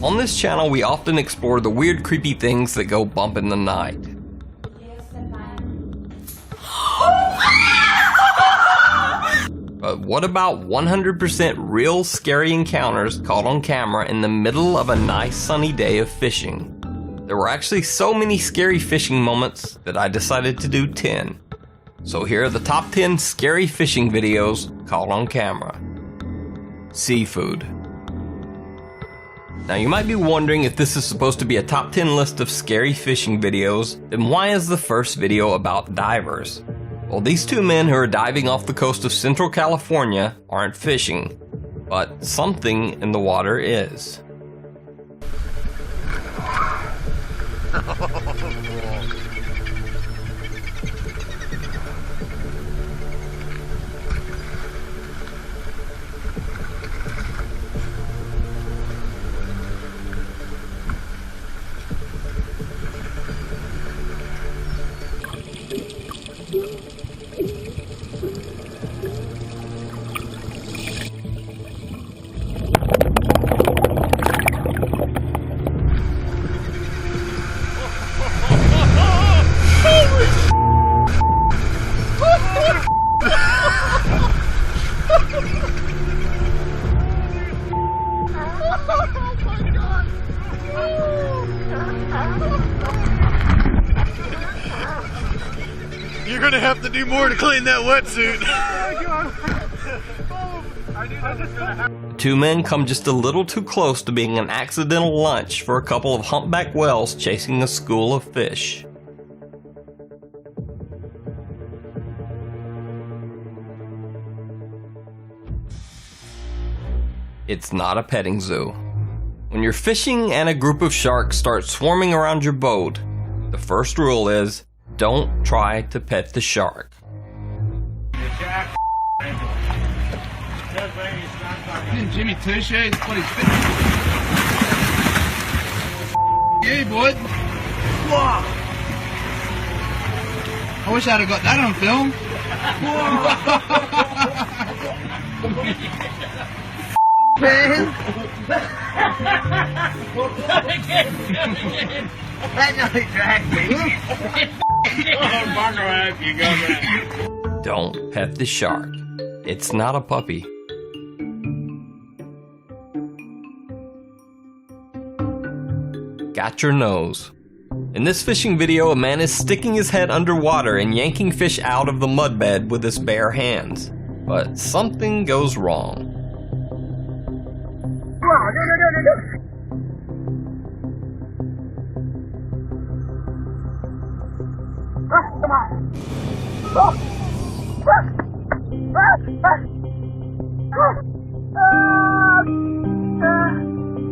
On this channel, we often explore the weird, creepy things that go bump in the night. But what about 100% real scary encounters caught on camera in the middle of a nice sunny day of fishing? There were actually so many scary fishing moments that I decided to do 10. So here are the top 10 scary fishing videos caught on camera. Seafood. Now you might be wondering, if this is supposed to be a top 10 list of scary fishing videos, then why is the first video about divers? Well, these two men who are diving off the coast of Central California aren't fishing, but something in the water is. You're gonna have to do more to clean that wetsuit. The two men come just a little too close to being an accidental lunch for a couple of humpback whales chasing a school of fish. It's not a petting zoo. When you're fishing and a group of sharks start swarming around your boat, the first rule is, don't try to pet the shark. Jimmy Touche, what he's fit. Yeah, boy. I wish I'd have got that on film. Man. That nearly dragged me. Don't pet the shark. It's not a puppy. Got your nose. In this fishing video, a man is sticking his head underwater and yanking fish out of the mudbed with his bare hands. But something goes wrong.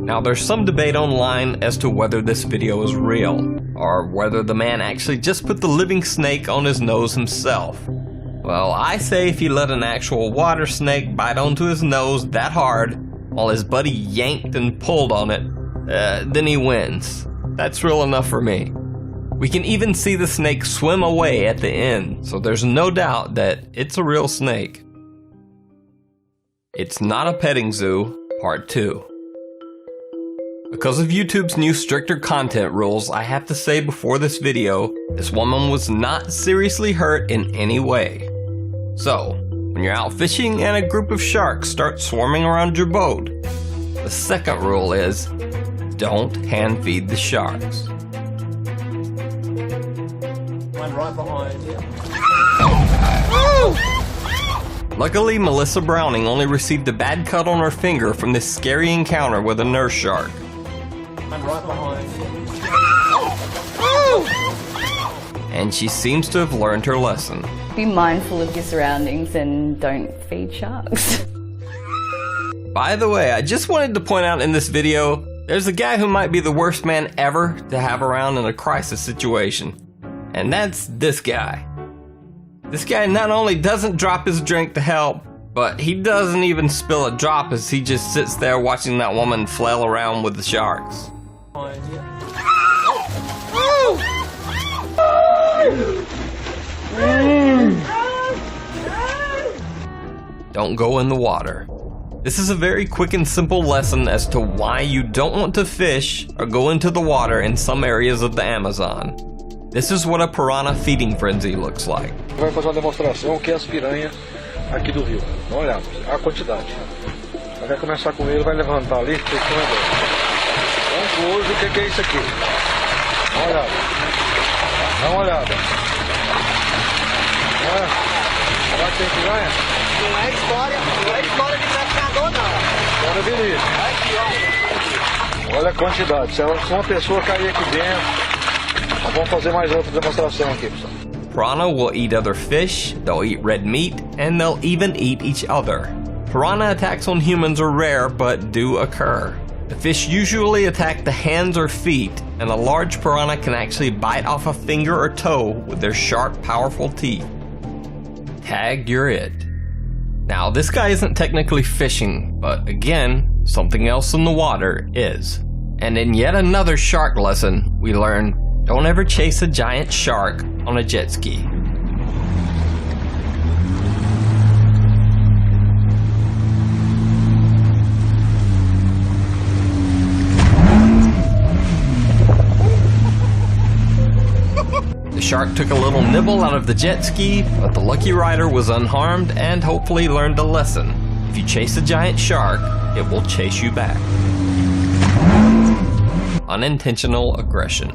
Now there's some debate online as to whether this video is real, or whether the man actually just put the living snake on his nose himself. Well, I say if he let an actual water snake bite onto his nose that hard, while his buddy yanked and pulled on it, then he wins. That's real enough for me. We can even see the snake swim away at the end, so there's no doubt that it's a real snake. It's not a petting zoo, part 2. Because of YouTube's new stricter content rules, I have to say before this video, this woman was not seriously hurt in any way. So, when you're out fishing and a group of sharks start swarming around your boat, the second rule is, don't hand feed the sharks. One right behind you. Luckily, Melissa Browning only received a bad cut on her finger from this scary encounter with a nurse shark. One right behind you. And she seems to have learned her lesson. Be mindful of your surroundings and don't feed sharks. By the way, I just wanted to point out in this video, there's a guy who might be the worst man ever to have around in a crisis situation. And that's this guy. This guy not only doesn't drop his drink to help, but he doesn't even spill a drop as he just sits there watching that woman flail around with the sharks. Don't go in the water. This is a very quick and simple lesson as to why you don't want to fish or go into the water in some areas of the Amazon. This is what a piranha feeding frenzy looks like. Vai fazer uma demonstração que é as piranhas aqui do rio. Dá uma olhada, a quantidade. Vai começar com ele, vai levantar ali, fechando agora. Vamos hoje, o que é isso aqui? Dá uma olhada. Dá uma olhada. Será que tem piranha? Não é história de pescador, não. Agora beleza. Olha a quantidade. Se uma pessoa cair aqui dentro, nós vamos fazer mais outra demonstração aqui, pessoal. Piranha will eat other fish, they'll eat red meat, and they'll even eat each other. Piranha attacks on humans are rare, but do occur. The fish usually attack the hands or feet, and a large piranha can actually bite off a finger or toe with their sharp, powerful teeth. Tag, you're it. Now, this guy isn't technically fishing, but again, something else in the water is. And in yet another shark lesson, we learn, don't ever chase a giant shark on a jet ski. The shark took a little nibble out of the jet ski, but the lucky rider was unharmed and hopefully learned a lesson. If you chase a giant shark, it will chase you back. Unintentional aggression.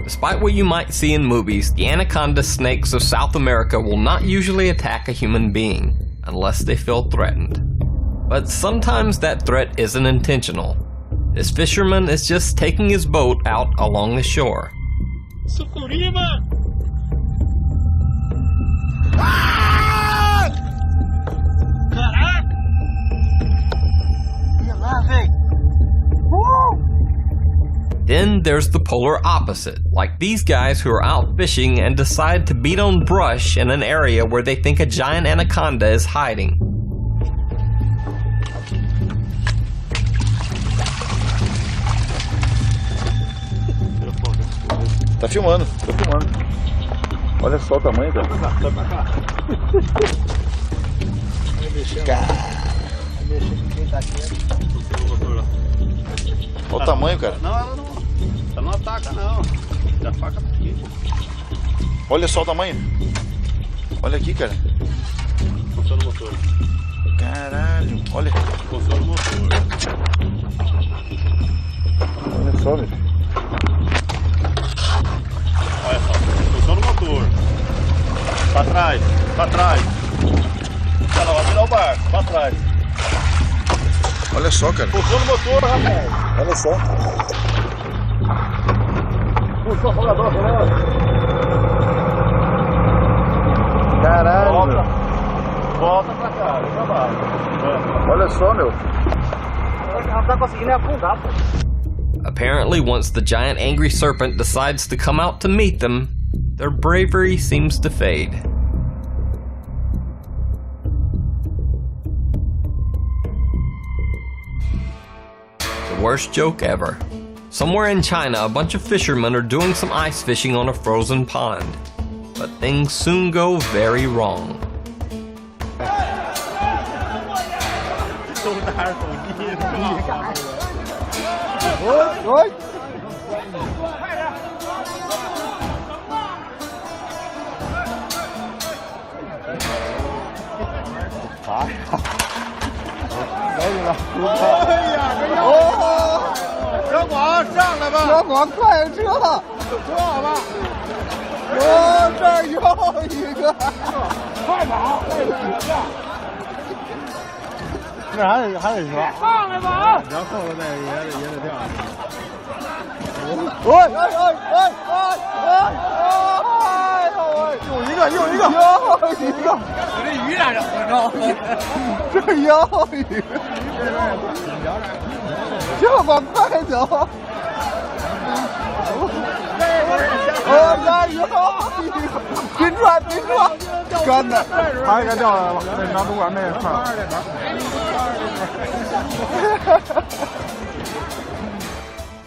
Despite what you might see in movies, the anaconda snakes of South America will not usually attack a human being, unless they feel threatened. But sometimes that threat isn't intentional. This fisherman is just taking his boat out along the shore. Sucuriba! Caraca! Ia lá, velho! Then there's the polar opposite, like these guys who are out fishing and decide to beat on brush in an area where they think a giant anaconda is hiding. Tá filmando, tô filmando. Olha só o tamanho, cara. Vai pra cá. Olha o tamanho, cara. Não, ela não ataca, não. Já faca aqui. Olha só o tamanho. Olha aqui, cara. Funciona o motor. Caralho, olha. Funciona o motor. Olha só, meu. Olha só, funciona o motor. Pra trás, pra trás. Olha lá, vai virar o barco, pra trás. Olha só, cara. Funciona o motor, rapaz. Olha só. Funciona o jogador, Caralho. Volta. Volta pra cá, vem pra baixo. Olha só, meu. Ela tá conseguindo afundar, pô. Apparently, once the giant angry serpent decides to come out to meet them, their bravery seems to fade. The worst joke ever. Somewhere in China, a bunch of fishermen are doing some ice fishing on a frozen pond. But things soon go very wrong. Oi!小广上来吧，小广快车，说好吧，这儿有一个，快跑，这还得说，上来吧啊！然后再也得掉。又一个，我这鱼咋整着？这又一个，这么快走？别转，干的，还给掉来了，那拿主管那块儿。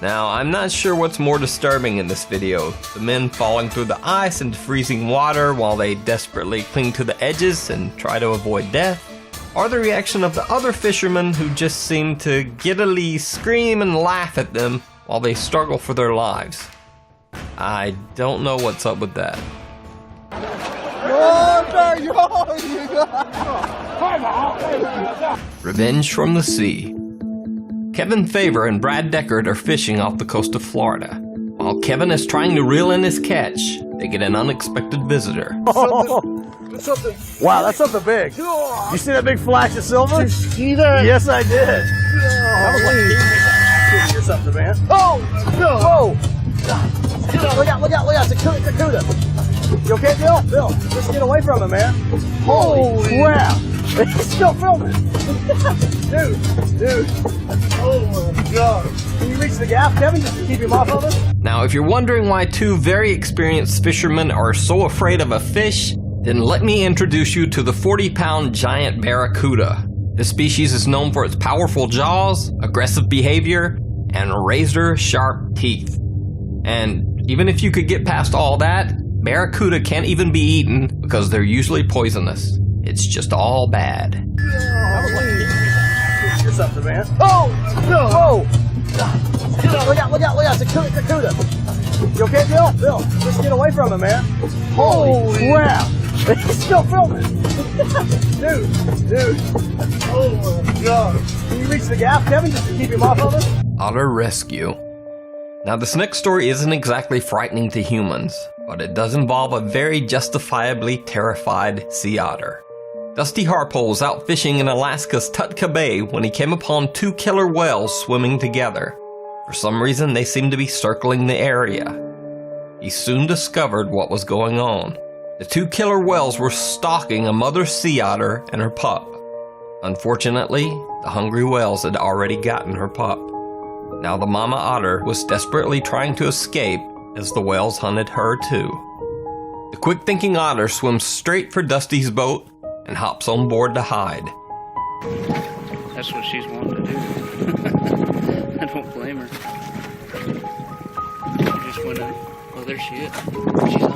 Now, I'm not sure what's more disturbing in this video, the men falling through the ice into freezing water while they desperately cling to the edges and try to avoid death, or the reaction of the other fishermen who just seem to giddily scream and laugh at them while they struggle for their lives. I don't know what's up with that. Revenge from the sea. Kevin Favor and Brad Deckard are fishing off the coast of Florida. While Kevin is trying to reel in his catch, they get an unexpected visitor. Wow, that's something big. You see that big flash of silver? Did you see that? Yes, I did. That was like activity or something, man. Oh! Look out, it's a cuda. You okay, Bill? Bill, just get away from him, man. Holy crap. He's still filming. Dude. Oh my God. Can you reach the gap, Kevin, just to keep him off of us? Now, if you're wondering why two very experienced fishermen are so afraid of a fish, then let me introduce you to the 40-pound giant barracuda. This species is known for its powerful jaws, aggressive behavior, and razor-sharp teeth. And even if you could get past all that, barracuda can't even be eaten because they're usually poisonous. It's just all bad. Or something, man. Oh! Look out, it's a cuda. You okay, Bill? Bill, just get away from him, man. Holy crap. He's still filming. Dude. Oh my God. Can you reach the gap, Kevin, just to keep him off of us? Otter rescue. Now, this next story isn't exactly frightening to humans, but it does involve a very justifiably terrified sea otter. Dusty Harpole was out fishing in Alaska's Tutka Bay when he came upon two killer whales swimming together. For some reason, they seemed to be circling the area. He soon discovered what was going on. The two killer whales were stalking a mother sea otter and her pup. Unfortunately, the hungry whales had already gotten her pup. Now the mama otter was desperately trying to escape as the whales hunted her too. The quick-thinking otter swims straight for Dusty's boat and hops on board to hide. That's what she's wanting to do. I don't blame her. She just went up. Oh, there she is. She's on.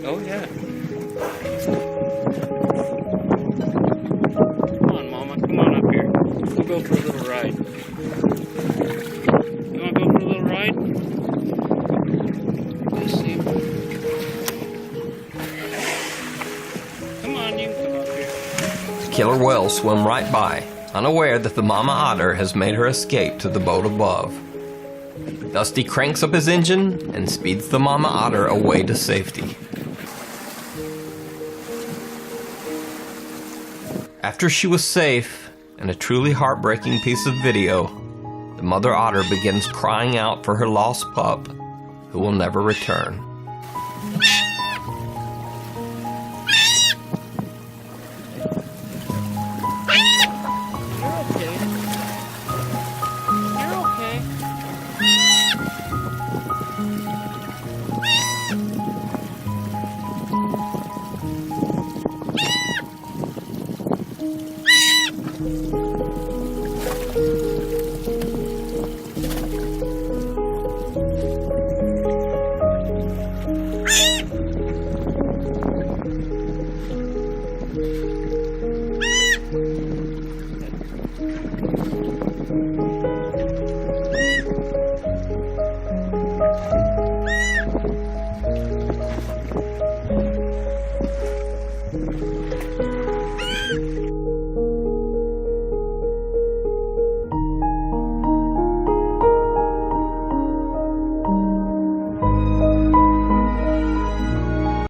Oh, yeah. Come on, Mama. Come on up here. We'll go for a little ride. You want to go for a little ride? Let's see. Come on, you can come up here. The killer whales swim right by, unaware that the mama otter has made her escape to the boat above. Dusty cranks up his engine and speeds the mama otter away to safety. After she was safe, and a truly heartbreaking piece of video, the mother otter begins crying out for her lost pup, who will never return.